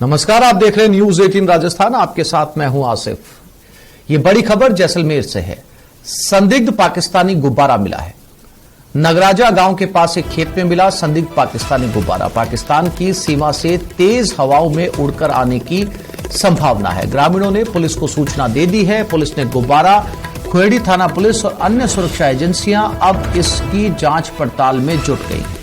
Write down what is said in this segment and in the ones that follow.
नमस्कार, आप देख रहे हैं न्यूज 18 राजस्थान। आपके साथ मैं हूं आसिफ। ये बड़ी खबर जैसलमेर से है। संदिग्ध पाकिस्तानी गुब्बारा मिला है। नगराजा गांव के पास एक खेत में मिला संदिग्ध पाकिस्तानी गुब्बारा। पाकिस्तान की सीमा से तेज हवाओं में उड़कर आने की संभावना है। ग्रामीणों ने पुलिस को सूचना दे दी है। पुलिस ने गुब्बारा, खुएड़ी थाना पुलिस और अन्य सुरक्षा एजेंसियां अब इसकी जांच पड़ताल में जुट गई हैं।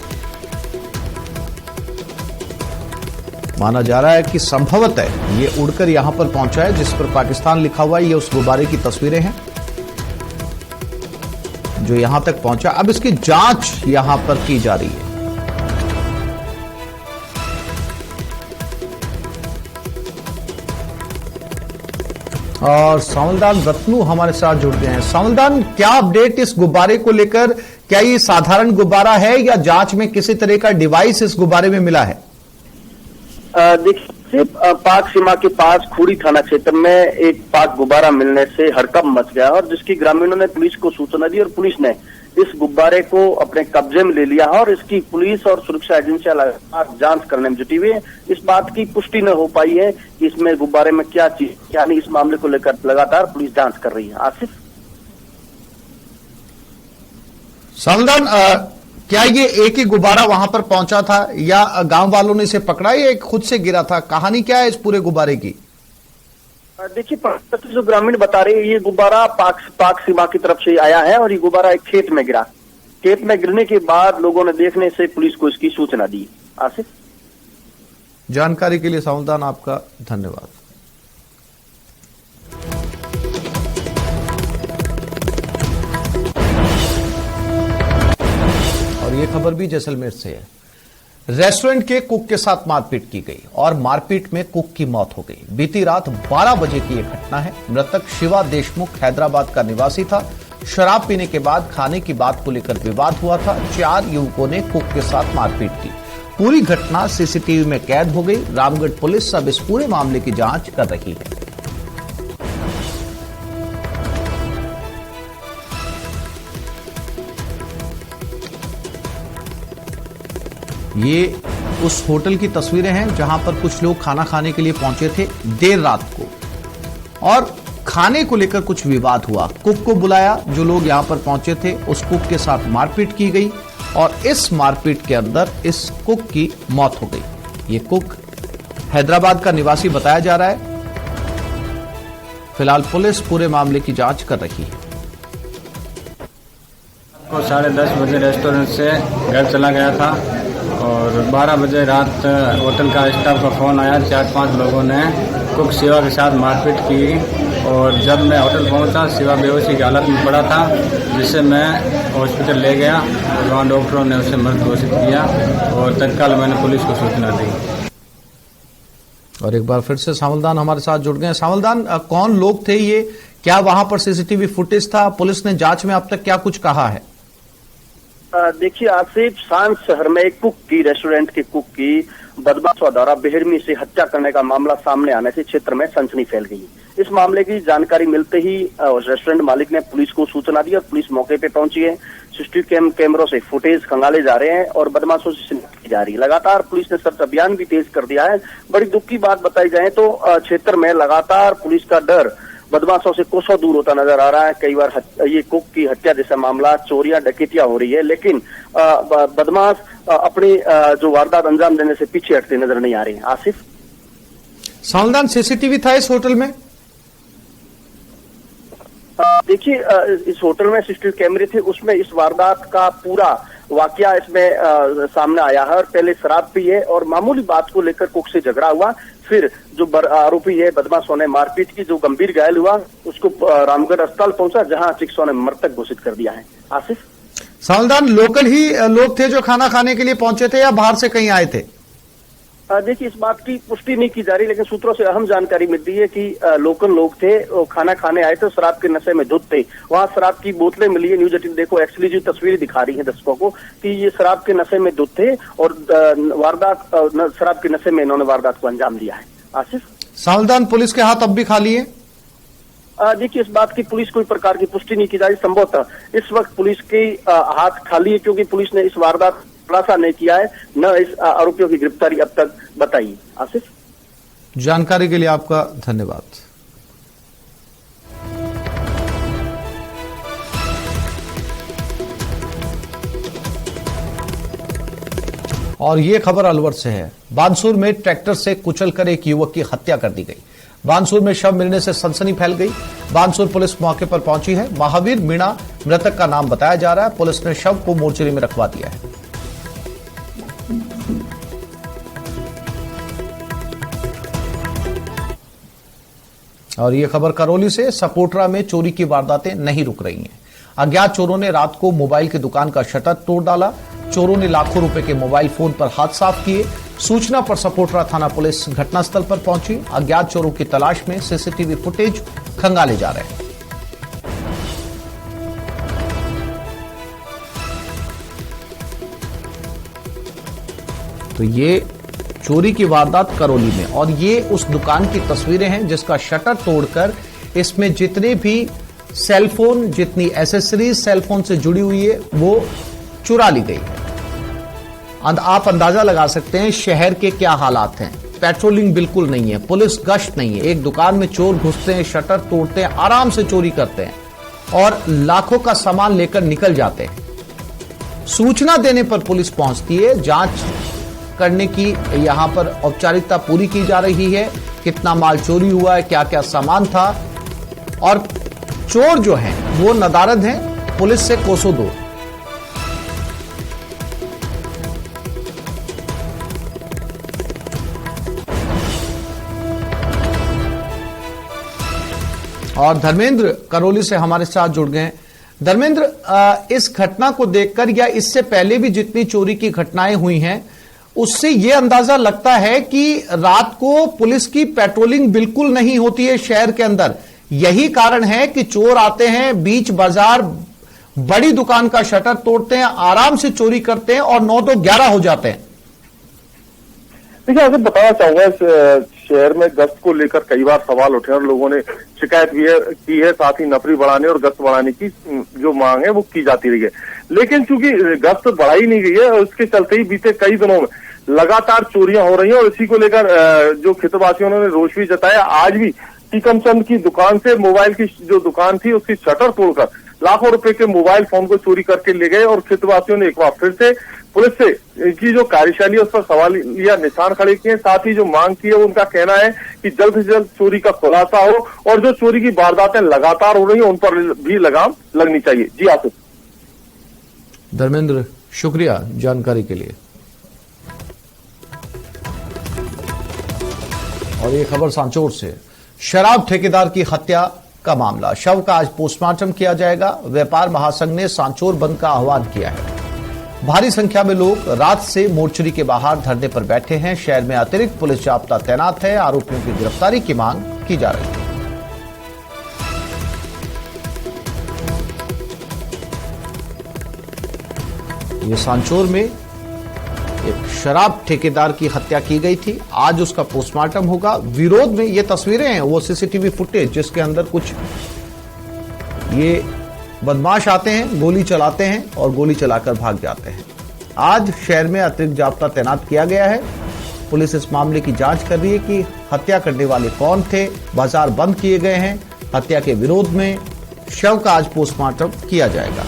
माना जा रहा है कि संभवतः ये उड़कर यहां पर पहुंचा है, जिस पर पाकिस्तान लिखा हुआ है। ये उस गुब्बारे की तस्वीरें हैं जो यहां तक पहुंचा। अब इसकी जांच यहां पर की जा रही है। और सावलदान रत्नू हमारे साथ जुड़ गए हैं। सावलदान, क्या अपडेट इस गुब्बारे को लेकर? क्या ये साधारण गुब्बारा है या जांच में किसी तरह का डिवाइस इस गुब्बारे में मिला है? देखिए, पाक सीमा के पास खुड़ी थाना क्षेत्र में एक पाक गुब्बारा मिलने से हड़कंप मच गया और जिसकी ग्रामीणों ने पुलिस को सूचना दी और पुलिस ने इस गुब्बारे को अपने कब्जे में ले लिया है और इसकी पुलिस और सुरक्षा एजेंसियां लगातार जांच करने में जुटी हुई है। इस बात की पुष्टि न हो पाई है कि इसमें गुब्बारे में क्या चीज, यानी इस मामले को लेकर लगातार पुलिस जांच कर रही है। आसिफ, सावलदान, क्या ये एक ही गुब्बारा वहां पर पहुंचा था या गांव वालों ने इसे पकड़ा या खुद से गिरा था? कहानी क्या है इस पूरे गुब्बारे की? देखिए, जो ग्रामीण बता रहे हैं, ये गुब्बारा पाक सीमा की तरफ से आया है और ये गुब्बारा एक खेत में गिरा। खेत में गिरने के बाद लोगों ने देखने से पुलिस को इसकी सूचना दी। आसिफ, जानकारी के लिए सावलदान आपका धन्यवाद। ये खबर भी जैसलमेर से है। रेस्टोरेंट के कुक के साथ मारपीट की गई और मारपीट में कुक की मौत हो गई। बीती रात 12 बजे की यह घटना है। मृतक शिवा देशमुख हैदराबाद का निवासी था। शराब पीने के बाद खाने की बात को लेकर विवाद हुआ था। 4 युवकों ने कुक के साथ मारपीट की। पूरी घटना सीसीटीवी में कैद हो गई। रामगढ़ पुलिस अब इस पूरे मामले की जांच कर रही है। ये उस होटल की तस्वीरें हैं जहां पर कुछ लोग खाना खाने के लिए पहुंचे थे देर रात को और खाने को लेकर कुछ विवाद हुआ। कुक को बुलाया, जो लोग यहां पर पहुंचे थे उस कुक के साथ मारपीट की गई और इस मारपीट के अंदर इस कुक की मौत हो गई। ये कुक हैदराबाद का निवासी बताया जा रहा है। फिलहाल पुलिस पूरे मामले की जांच कर रही है। 10:30 बजे रेस्टोरेंट से घर चला गया था और 12 बजे रात होटल का स्टाफ का फोन आया। 4-5 लोगों ने कुक शिवा के साथ मारपीट की और जब मैं होटल पहुंचा, शिवा बेहोशी की हालत में पड़ा था, जिसे मैं हॉस्पिटल ले गया और वहाँ डॉक्टरों ने उसे मृत घोषित किया और तत्काल मैंने पुलिस को सूचना दी। और एक बार फिर से सावलदान हमारे साथ जुड़ गए। सावलदान, कौन लोग थे ये? क्या वहां पर सीसीटीवी फुटेज था? पुलिस ने जांच में अब तक क्या कुछ कहा है? देखिए आसिफ, सांस शहर में एक कुक की, रेस्टोरेंट के कुक की बदमाशों द्वारा बेरहमी से हत्या करने का मामला सामने आने से क्षेत्र में सनसनी फैल गई। इस मामले की जानकारी मिलते ही रेस्टोरेंट मालिक ने पुलिस को सूचना दी और पुलिस मौके पे पहुंची है। सीसीटीवी कैमरों से फुटेज खंगाले जा रहे हैं और बदमाशों से शिनाख्त की जा रही है। लगातार पुलिस ने सर्च अभियान भी तेज कर दिया है। बड़ी दुख की बात बताई जाए तो क्षेत्र में लगातार पुलिस का डर बदमाशों से कोसों दूर होता नजर आ रहा है। कई बार ये कुक की हत्या जैसा मामला, चोरियां डकैतियां हो रही है, लेकिन बदमाश अपनी जो वारदात अंजाम देने से पीछे हटते नजर नहीं आ रहे हैं। आसिफ, सावलदान, सीसीटीवी था इस होटल में? देखिए, इस होटल में सीसीटीवी कैमरे थे, उसमें इस वारदात का पूरा वाकया इसमें सामने आया है। और पहले शराब पी है और मामूली बात को लेकर कुक से झगड़ा हुआ, फिर जो आरोपी है बदमाशों ने मारपीट की, जो गंभीर घायल हुआ उसको रामगढ़ अस्पताल पहुंचा, जहां चिकित्सकों ने मृतक घोषित कर दिया है। आसिफ, सावलदान, लोकल ही लोग थे जो खाना खाने के लिए पहुंचे थे या बाहर से कहीं आए थे? देखिए, इस बात की पुष्टि नहीं की जा रही, लेकिन सूत्रों से अहम जानकारी मिलती है कि लोकल लोग थे, वो खाना खाने आए थे, शराब के नशे में धुत थे। वहां शराब की बोतलें मिली है। न्यूज 18 देखो एक्सक्लूसिव तस्वीरें दिखा रही है दर्शकों को कि ये शराब के नशे में धुत थे और वारदात शराब के नशे में इन्होंने वारदात को अंजाम दिया है। आसिफ, सावलदान, पुलिस के हाथ अब भी खाली है? देखिए, इस बात की पुलिस कोई प्रकार की पुष्टि नहीं की जा रही। संभवतः इस वक्त पुलिस के हाथ खाली है, क्योंकि पुलिस ने इस वारदात खुलासा नहीं किया है, न इस आरोपियों की गिरफ्तारी अब तक बताई। आसिफ, जानकारी के लिए आपका धन्यवाद। और ये खबर अलवर से है। बानसूर में ट्रैक्टर से कुचलकर एक युवक की हत्या कर दी गई। बानसूर में शव मिलने से सनसनी फैल गई। बानसूर पुलिस मौके पर पहुंची है। महावीर मीणा मृतक का नाम बताया जा रहा है। पुलिस ने शव को मोर्चरी में रखवा दिया है। और ये खबर करौली से। सपोटरा में चोरी की वारदातें नहीं रुक रही हैं। अज्ञात चोरों ने रात को मोबाइल की दुकान का शटर तोड़ डाला। चोरों ने लाखों रुपए के मोबाइल फोन पर हाथ साफ किए। सूचना पर सपोटरा थाना पुलिस घटनास्थल पर पहुंची। अज्ञात चोरों की तलाश में सीसीटीवी फुटेज खंगाले जा रहे हैं। तो ये चोरी की वारदात करौली में, और ये उस दुकान की तस्वीरें हैं जिसका शटर तोड़कर इसमें जितने भी सेलफोन, जितनी एसेसरीज सेलफोन से जुड़ी हुई है वो चुरा ली गई है। आप अंदाजा लगा सकते हैं शहर के क्या हालात हैं। पेट्रोलिंग बिल्कुल नहीं है, पुलिस गश्त नहीं है। एक दुकान में चोर घुसते हैं, शटर तोड़ते हैं, आराम से चोरी करते हैं और लाखों का सामान लेकर निकल जाते हैं। सूचना देने पर पुलिस पहुंचती है। जांच करने की यहां पर औपचारिकता पूरी की जा रही है। कितना माल चोरी हुआ है, क्या क्या सामान था, और चोर जो हैं वो नदारद हैं, पुलिस से कोसों दूर। और धर्मेंद्र करौली से हमारे साथ जुड़ गए हैं। धर्मेंद्र, इस घटना को देखकर या इससे पहले भी जितनी चोरी की घटनाएं हुई हैं उससे यह अंदाजा लगता है कि रात को पुलिस की पेट्रोलिंग बिल्कुल नहीं होती है शहर के अंदर। यही कारण है कि चोर आते हैं, बीच बाजार बड़ी दुकान का शटर तोड़ते हैं, आराम से चोरी करते हैं और 9 तो 11 हो जाते हैं। देखिए, ऐसे बताना चाहूंगा, शहर में गश्त को लेकर कई बार सवाल उठे और लोगों ने शिकायत भी की है। साथ ही नफरी बढ़ाने और गश्त बढ़ाने की जो मांग है वो की जाती रही है, लेकिन चूंकि गश्त बढ़ाई नहीं गई है और उसके चलते ही बीते कई दिनों में लगातार चोरियां हो रही हैं। और इसी को लेकर जो क्षेत्रवासियों ने रोष भी जताया। आज भी टीकमचंद की दुकान से मोबाइल की जो दुकान थी उसकी शटर तोड़कर लाखों रुपए के मोबाइल फोन को चोरी करके ले गए। और क्षेत्रवासियों ने एक बार फिर से पुलिस से की जो कार्यशैली है उस पर सवाल या निशान खड़े किए। साथ ही जो मांग की है वो उनका कहना है कि जल्द से जल्द चोरी का खुलासा हो और जो चोरी की वारदातें लगातार हो रही हैं उन पर भी लगाम लगनी चाहिए। जी आसिफ। धर्मेंद्र, शुक्रिया जानकारी के लिए। और ये खबर सांचौर से। शराब ठेकेदार की हत्या का मामला। शव का आज पोस्टमार्टम किया जाएगा। व्यापार महासंघ ने सांचौर बंद का आह्वान किया है। भारी संख्या में लोग रात से मोर्चरी के बाहर धरने पर बैठे हैं। शहर में अतिरिक्त पुलिस जाब्ता तैनात है। आरोपियों की गिरफ्तारी की मांग की जा रही है। ये सांचौर में एक शराब ठेकेदार की हत्या की गई थी। आज उसका पोस्टमार्टम होगा। विरोध में ये तस्वीरें हैं, वो सीसीटीवी फुटेज जिसके अंदर कुछ ये बदमाश आते हैं, गोली चलाते हैं और गोली चलाकर भाग जाते हैं। आज शहर में अतिरिक्त जाब्ता तैनात किया गया है। पुलिस इस मामले की जांच कर रही है कि हत्या करने वाले कौन थे। बाजार बंद किए गए हैं। हत्या के विरोध में शव का आज पोस्टमार्टम किया जाएगा।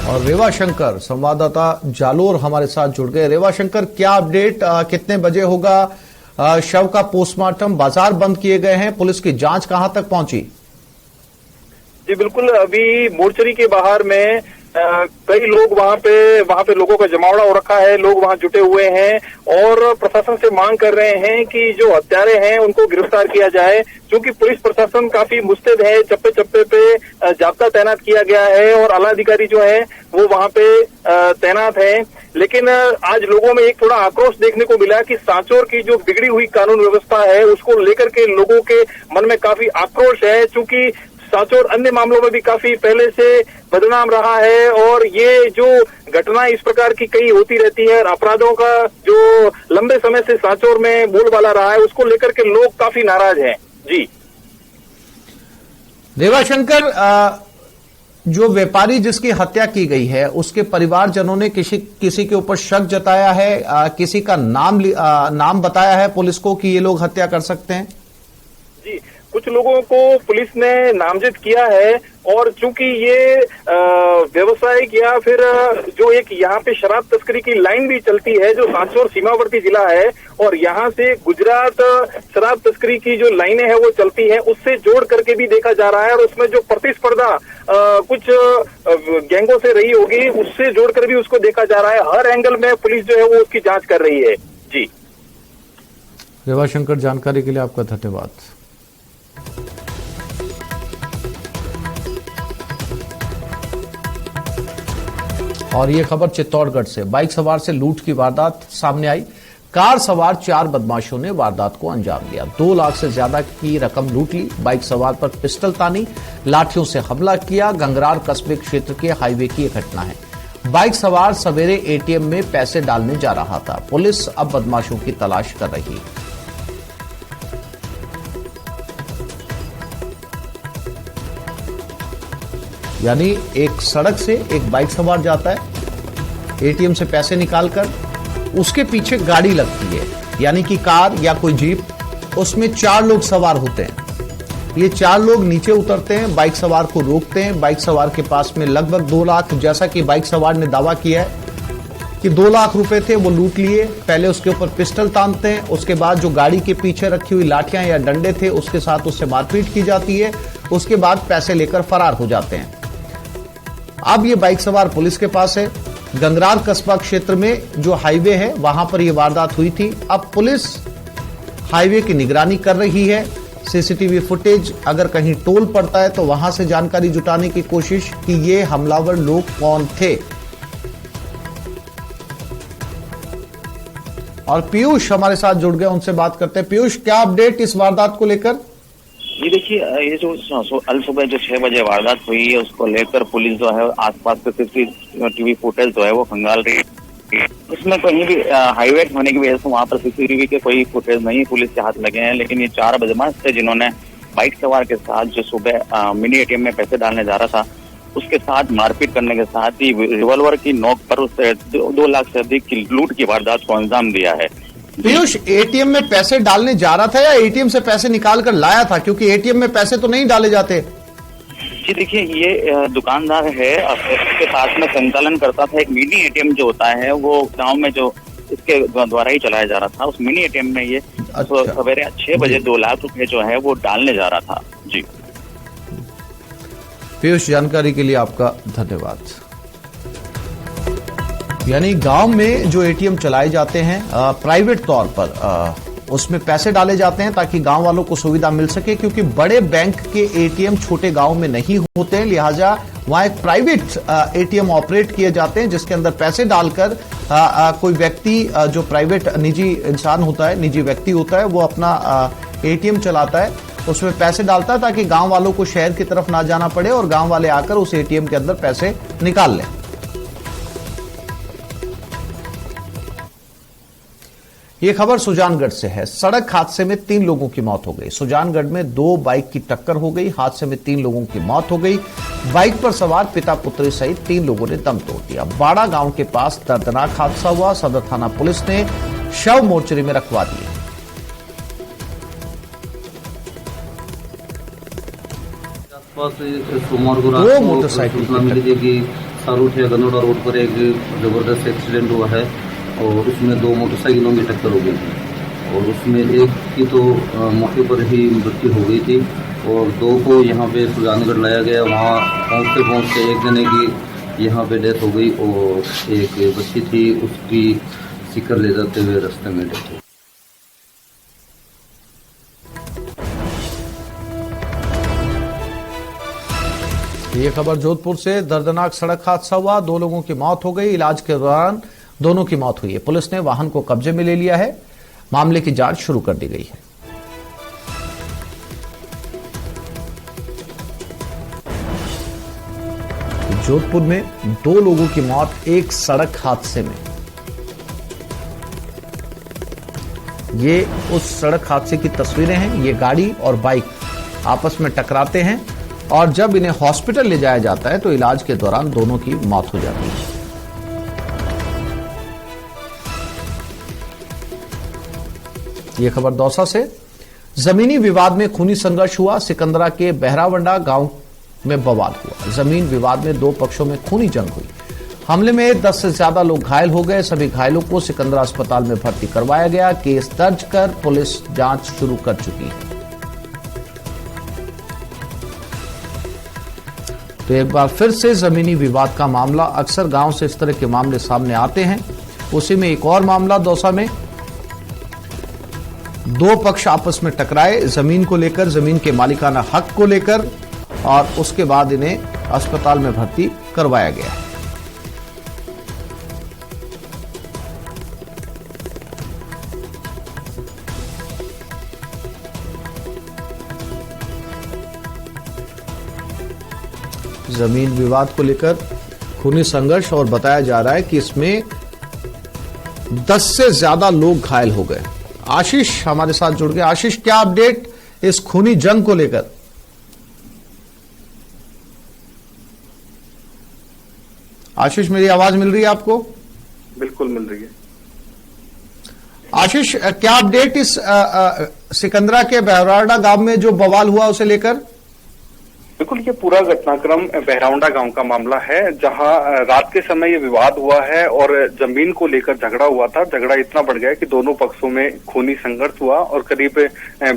और रेवाशंकर संवाददाता जालोर हमारे साथ जुड़ गए। रेवाशंकर, क्या अपडेट, कितने बजे होगा शव का पोस्टमार्टम? बाजार बंद किए गए हैं, पुलिस की जांच कहां तक पहुंची? जी बिल्कुल, अभी मोर्चरी के बाहर में कई लोग वहां पे लोगों का जमावड़ा हो रखा है। लोग वहां जुटे हुए हैं और प्रशासन से मांग कर रहे हैं कि जो हत्यारे हैं उनको गिरफ्तार किया जाए, क्योंकि पुलिस प्रशासन काफी मुस्तैद है। चप्पे चप्पे पे जाब्ता तैनात किया गया है और आला अधिकारी जो है वो वहां पे तैनात है। लेकिन आज लोगों में एक थोड़ा आक्रोश देखने को मिला कि सांचौर की जो बिगड़ी हुई कानून व्यवस्था है उसको लेकर के लोगों के मन में काफी आक्रोश है, चूंकि सांचौर अन्य मामलों में भी काफी पहले से बदनाम रहा है और ये जो घटना इस प्रकार की कई होती रहती है और अपराधों का जो लंबे समय से सांचौर में बोलबाला रहा है उसको लेकर के लोग काफी नाराज हैं। जी देवाशंकर, जो व्यापारी जिसकी हत्या की गई है उसके परिवारजनों ने किसी के ऊपर शक जताया है, किसी का नाम बताया है पुलिस को कि ये लोग हत्या कर सकते हैं? जी, कुछ लोगों को पुलिस ने नामजद किया है और चूंकि ये व्यवसायिक या फिर जो एक यहाँ पे शराब तस्करी की लाइन भी चलती है जो सांचौर सीमावर्ती जिला है और यहाँ से गुजरात शराब तस्करी की जो लाइनें हैं वो चलती हैं, उससे जोड़ करके भी देखा जा रहा है और उसमें जो प्रतिस्पर्धा कुछ गैंगों से रही होगी उससे जोड़कर भी उसको देखा जा रहा है। हर एंगल में पुलिस जो है वो उसकी जांच कर रही है। जी देवाशंकर, जानकारी के लिए आपका धन्यवाद। और ये खबर चित्तौड़गढ़ से, बाइक सवार से लूट की वारदात सामने आई। कार सवार 4 बदमाशों ने वारदात को अंजाम दिया। 2 लाख से ज्यादा की रकम लूट ली। बाइक सवार पर पिस्टल तानी, लाठियों से हमला किया। गंगरार कस्बे क्षेत्र के हाईवे की यह घटना है। बाइक सवार सवेरे एटीएम में पैसे डालने जा रहा था। पुलिस अब बदमाशों की तलाश कर रही है। यानी एक सड़क से एक बाइक सवार जाता है, एटीएम से पैसे निकालकर, उसके पीछे गाड़ी लगती है यानी कि कार या कोई जीप, उसमें 4 लोग सवार होते हैं। ये 4 लोग नीचे उतरते हैं, बाइक सवार को रोकते हैं। बाइक सवार के पास में लगभग 2 लाख, जैसा कि बाइक सवार ने दावा किया है कि 2 लाख रुपए थे, वो लूट लिए। पहले उसके ऊपर पिस्टल तानते हैं, उसके बाद जो गाड़ी के पीछे रखी हुई लाठियां या डंडे थे उसके साथ उससे मारपीट की जाती है। उसके बाद पैसे लेकर फरार हो जाते हैं। अब ये बाइक सवार पुलिस के पास है। गंगरार कस्बा क्षेत्र में जो हाईवे है वहां पर यह वारदात हुई थी। अब पुलिस हाईवे की निगरानी कर रही है। सीसीटीवी फुटेज अगर कहीं टोल पड़ता है तो वहां से जानकारी जुटाने की कोशिश कि ये हमलावर लोग कौन थे। और पीयूष हमारे साथ जुड़ गए, उनसे बात करते हैं। पीयूष, क्या अपडेट इस वारदात को लेकर? ये देखिए, ये जो अल सुबह जो 6 बजे वारदात हुई है उसको लेकर पुलिस जो है आसपास के सीसीटीवी फुटेज जो है वो खंगाल रही है। इसमें कहीं भी हाईवे होने की वजह से वहां पर सीसीटीवी के कोई फुटेज नहीं पुलिस के हाथ लगे हैं। लेकिन ये 4 बदमाश थे जिन्होंने बाइक सवार के साथ जो सुबह मिनी एटीएम में पैसे डालने जा रहा था उसके साथ मारपीट करने के साथ ही रिवॉल्वर की नोक पर उससे 2 लाख से अधिक की लूट की वारदात को अंजाम दिया है। पीयूष, एटीएम में पैसे डालने जा रहा था या एटीएम से पैसे निकाल कर लाया था? क्योंकि एटीएम में पैसे तो नहीं डाले जाते। जी देखिए, ये दुकानदार है, उसके साथ में संचालन करता था एक मिनी एटीएम जो होता है वो गांव में जो इसके द्वारा ही चलाया जा रहा था। उस मिनी एटीएम में ये सवेरे 6 बजे 2 लाख रुपए जो है वो डालने जा रहा था। जी पीयूष, जानकारी के लिए आपका धन्यवाद। यानी गांव में जो एटीएम चलाए जाते हैं प्राइवेट तौर पर, उसमें पैसे डाले जाते हैं ताकि गांव वालों को सुविधा मिल सके, क्योंकि बड़े बैंक के एटीएम छोटे गांव में नहीं होते हैं। लिहाजा वहां एक प्राइवेट एटीएम ऑपरेट किए जाते हैं जिसके अंदर पैसे डालकर कोई व्यक्ति जो प्राइवेट निजी इंसान होता है, निजी व्यक्ति होता है, वो अपना एटीएम चलाता है, उसमें पैसे डालता है ताकि गांव वालों को शहर की तरफ ना जाना पड़े और गांव वाले आकर उस एटीएम के अंदर पैसे निकाल लें। ये खबर सुजानगढ़ से है। सड़क हादसे में 3 लोगों की मौत हो गई। सुजानगढ़ में 2 बाइक की टक्कर हो गई। हादसे में 3 लोगों की मौत हो गई। बाइक पर सवार पिता पुत्री सहित 3 लोगों ने दम तोड़ दिया। बाड़ा गांव के पास दर्दनाक हादसा हुआ। सदर थाना पुलिस ने शव मोर्चरी में रखवा दिए। सोमवार को रात को मोटरसाइकिल सूचना मिली थी कि सारूठिया गनोड़ा रोड पर एक जबरदस्त एक्सीडेंट हुआ है और उसमें 2 मोटरसाइकिलों की टक्कर हो गई थी और उसमें एक की तो मौके पर ही मृत्यु हो गई थी और 2 को यहाँ पे सुजानगढ़ लाया गया। वहाँ पहुँचते एक जने की यहाँ पे डेथ हो गई और एक बच्ची थी उसकी सिकर ले जाते हुए रास्ते में डेथ हो गई। ये खबर जोधपुर से। दर्दनाक सड़क हादसा हुआ, 2 लोगों की मौत हो गई। इलाज के दौरान दोनों की मौत हुई है। पुलिस ने वाहन को कब्जे में ले लिया है। मामले की जांच शुरू कर दी गई है। जोधपुर में 2 लोगों की मौत एक सड़क हादसे में। ये उस सड़क हादसे की तस्वीरें हैं। ये गाड़ी और बाइक आपस में टकराते हैं और जब इन्हें हॉस्पिटल ले जाया जाता है तो इलाज के दौरान दोनों की मौत हो जाती है। ये खबर दौसा से। जमीनी विवाद में खूनी संघर्ष हुआ। सिकंदरा के बहरावंडा गांव में बवाल हुआ। जमीन विवाद में 2 पक्षों में खूनी जंग हुई। हमले में 10 से ज्यादा लोग घायल हो गए। सभी घायलों को सिकंदरा अस्पताल में भर्ती करवाया गया। केस दर्ज कर पुलिस जांच शुरू कर चुकी है। तो एक बार फिर से जमीनी विवाद का मामला। अक्सर गांव से इस तरह के मामले सामने आते हैं। उसी में एक और मामला दौसा में। 2 पक्ष आपस में टकराए जमीन को लेकर, जमीन के मालिकाना हक को लेकर, और उसके बाद इन्हें अस्पताल में भर्ती करवाया गया है। जमीन विवाद को लेकर खूनी संघर्ष और बताया जा रहा है कि इसमें 10 से ज्यादा लोग घायल हो गए। आशीष हमारे साथ जुड़ गए। आशीष, क्या अपडेट इस खूनी जंग को लेकर? आशीष, मेरी आवाज मिल रही है आपको? बिल्कुल मिल रही है। आशीष, क्या अपडेट इस सिकंदरा के बहरावंडा गांव में जो बवाल हुआ उसे लेकर? बिल्कुल, ये पूरा घटनाक्रम बहरावंडा गांव का मामला है, जहां रात के समय ये विवाद हुआ है और जमीन को लेकर झगड़ा हुआ था। झगड़ा इतना बढ़ गया कि दोनों पक्षों में खूनी संघर्ष हुआ और करीब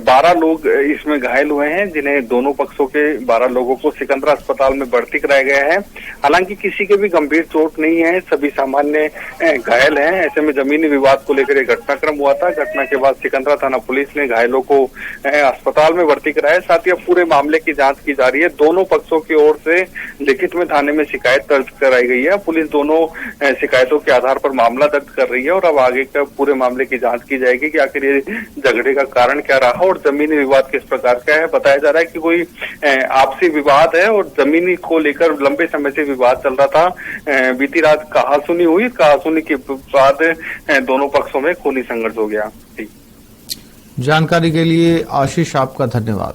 12 लोग इसमें घायल हुए हैं, जिन्हें दोनों पक्षों के 12 लोगों को सिकंदरा अस्पताल में भर्ती कराया गया है। हालांकि किसी के भी गंभीर चोट नहीं है, सभी सामान्य घायल हैं। ऐसे में जमीनी विवाद को लेकर एक घटनाक्रम हुआ था। घटना के बाद सिकंदरा थाना पुलिस ने घायलों को अस्पताल में भर्ती कराया। साथ ही अब पूरे मामले की जांच की जा रही है। दोनों पक्षों की ओर से लिखित में थाने में शिकायत दर्ज कराई गई है। पुलिस दोनों शिकायतों के आधार पर मामला दर्ज कर रही है और अब आगे का पूरे मामले की जांच की जाएगी कि आखिर ये झगड़े का कारण क्या रहा और जमीनी विवाद किस प्रकार का है। बताया जा रहा है कि कोई आपसी विवाद है और जमीनी को लेकर लंबे समय से विवाद चल रहा था। बीती रात कहासुनी हुई। कहासुनी के बाद दोनों पक्षों में खूनी संघर्ष हो गया। जानकारी के लिए आशीष आपका धन्यवाद।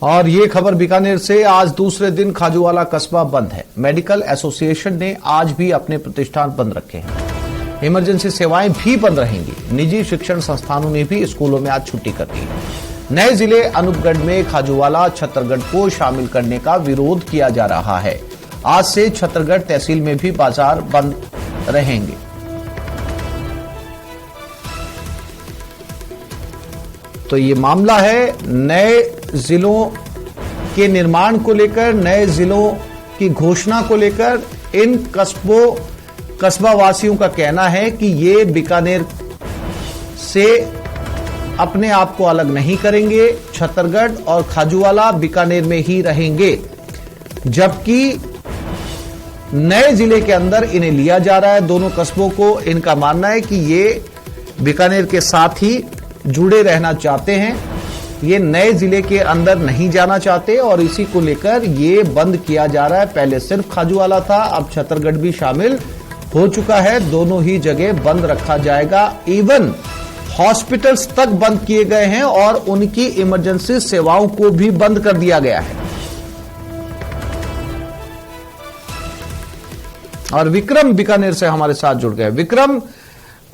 और ये खबर बीकानेर से। आज दूसरे दिन खाजूवाला कस्बा बंद है। मेडिकल एसोसिएशन ने आज भी अपने प्रतिष्ठान बंद रखे हैं। इमरजेंसी सेवाएं भी बंद रहेंगी। निजी शिक्षण संस्थानों ने भी स्कूलों में आज छुट्टी कर दी है। नए जिले अनूपगढ़ में खाजूवाला छत्तरगढ़ को शामिल करने का विरोध किया जा रहा है। आज से छत्तरगढ़ तहसील में भी बाजार बंद रहेंगे। तो ये मामला है नए जिलों के निर्माण को लेकर, नए जिलों की घोषणा को लेकर। इन कस्बा वासियों का कहना है कि ये बीकानेर से अपने आप को अलग नहीं करेंगे। छत्तरगढ़ और खाजूवाला बीकानेर में ही रहेंगे, जबकि नए जिले के अंदर इन्हें लिया जा रहा है। दोनों कस्बों को इनका मानना है कि ये बीकानेर के साथ ही जुड़े रहना चाहते हैं। ये नए जिले के अंदर नहीं जाना चाहते और इसी को लेकर ये बंद किया जा रहा है। पहले सिर्फ खाजूवाला था, अब छत्तरगढ़ भी शामिल हो चुका है। दोनों ही जगह बंद रखा जाएगा। इवन हॉस्पिटल्स तक बंद किए गए हैं और उनकी इमरजेंसी सेवाओं को भी बंद कर दिया गया है। और विक्रम बीकानेर से हमारे साथ जुड़ गए। विक्रम,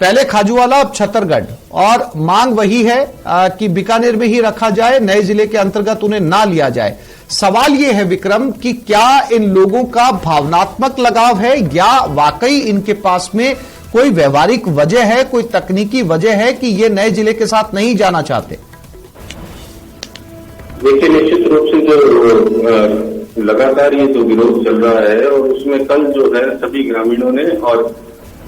पहले खाजूवाला अब छत्तरगढ़, और मांग वही है कि बीकानेर में ही रखा जाए, नए जिले के अंतर्गत उन्हें ना लिया जाए। सवाल यह है विक्रम कि क्या इन लोगों का भावनात्मक लगाव है या वाकई इनके पास में कोई व्यवहारिक वजह है, कोई तकनीकी वजह है कि ये नए जिले के साथ नहीं जाना चाहते? देखिए, निश्चित रूप से जो लगातार ये जो विरोध चल रहा है और उसमें कल जो है सभी ग्रामीणों ने और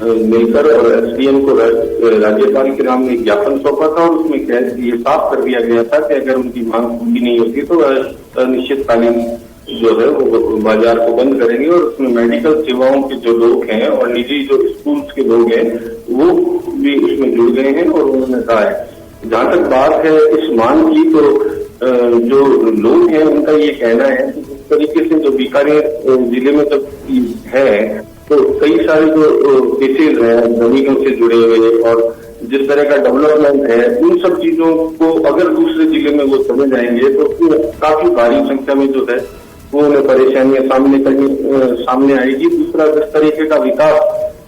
मिलकर और एसडीएम को राज्यपाल के नाम में ज्ञापन सौंपा था और उसमें ये साफ कर दिया गया था कि अगर उनकी मांग पूरी नहीं होती तो अनिश्चितकालीन जो है वो बाजार को बंद करेंगे और उसमें मेडिकल सेवाओं के जो लोग हैं और निजी जो स्कूल्स के लोग हैं वो भी उसमें जुड़ गए हैं। और उन्होंने कहा है, जहां तक बात है इस मांग की, तो जो लोग हैं उनका ये कहना है कि जिस तरीके से जो बीकानेर जिले में जब है तो कई सारे जो केसेज हैं जमीनों से जुड़े हुए और जिस तरह का डेवलपमेंट है, उन सब चीजों को अगर दूसरे जिले में वो समझ आएंगे तो काफी भारी संख्या में जो है वो उन्हें परेशानियां सामने आएगी। दूसरा, जिस तरीके का विकास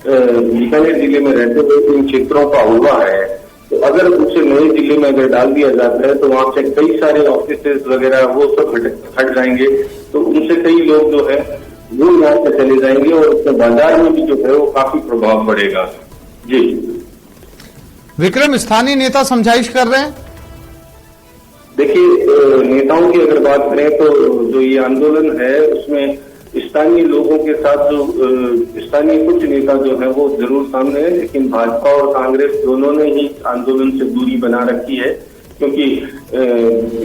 बीकानेर जिले में रहते हुए इन क्षेत्रों का हुआ है, तो अगर उसे नए जिले में अगर डाल दिया जाता है तो वहां से कई सारे ऑफिसेज वगैरह वो सब हट जाएंगे, तो उनसे कई लोग जो है वो यहाँ से चले जाएंगे और उसके बाजार में भी जो है वो काफी प्रभाव पड़ेगा। जी विक्रम, स्थानीय नेता समझाइश कर रहे हैं। देखिए, नेताओं की अगर बात करें तो जो ये आंदोलन है उसमें स्थानीय लोगों के साथ जो स्थानीय कुछ नेता जो है वो जरूर सामने है, लेकिन भाजपा और कांग्रेस दोनों ने ही आंदोलन से दूरी बना रखी है, क्योंकि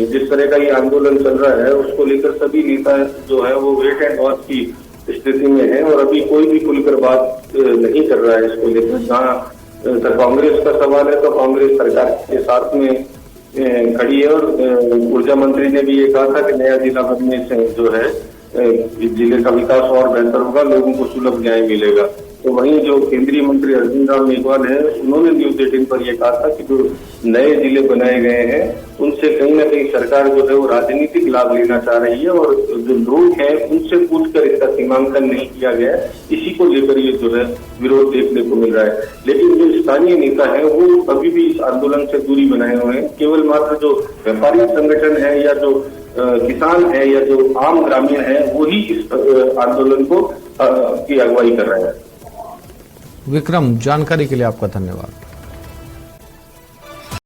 जिस तरह का ये आंदोलन चल रहा है उसको लेकर सभी नेता जो है वो वेट एंड वॉच की स्थिति में है और अभी कोई भी खुलकर बात नहीं कर रहा है इसको लेकर। जहाँ कांग्रेस का सवाल है तो कांग्रेस सरकार के साथ में खड़ी है और ऊर्जा मंत्री ने भी ये कहा था कि नया जिला बनने से जो है जिले का विकास और बेहतर होगा, लोगों को सुलभ न्याय मिलेगा। तो वहीं जो केंद्रीय मंत्री अर्जुन राम मेघवाल है उन्होंने न्यूज 18 पर यह कहा था कि जो नए जिले बनाए गए हैं उनसे कहीं ना कहीं सरकार जो है वो राजनीतिक लाभ लेना चाह रही है और जो लोग हैं उनसे पूछकर इसका सीमांकन नहीं किया गया, इसी को लेकर ये जो है विरोध देखने को मिल रहा है। लेकिन जो स्थानीय नेता है वो अभी भी इस आंदोलन से दूरी बनाए हुए हैं। केवल मात्र जो व्यापारी संगठन है या जो किसान है या जो आम ग्रामीण है वही इस आंदोलन को की अगुवाई कर रहे हैं। विक्रम, जानकारी के लिए आपका धन्यवाद।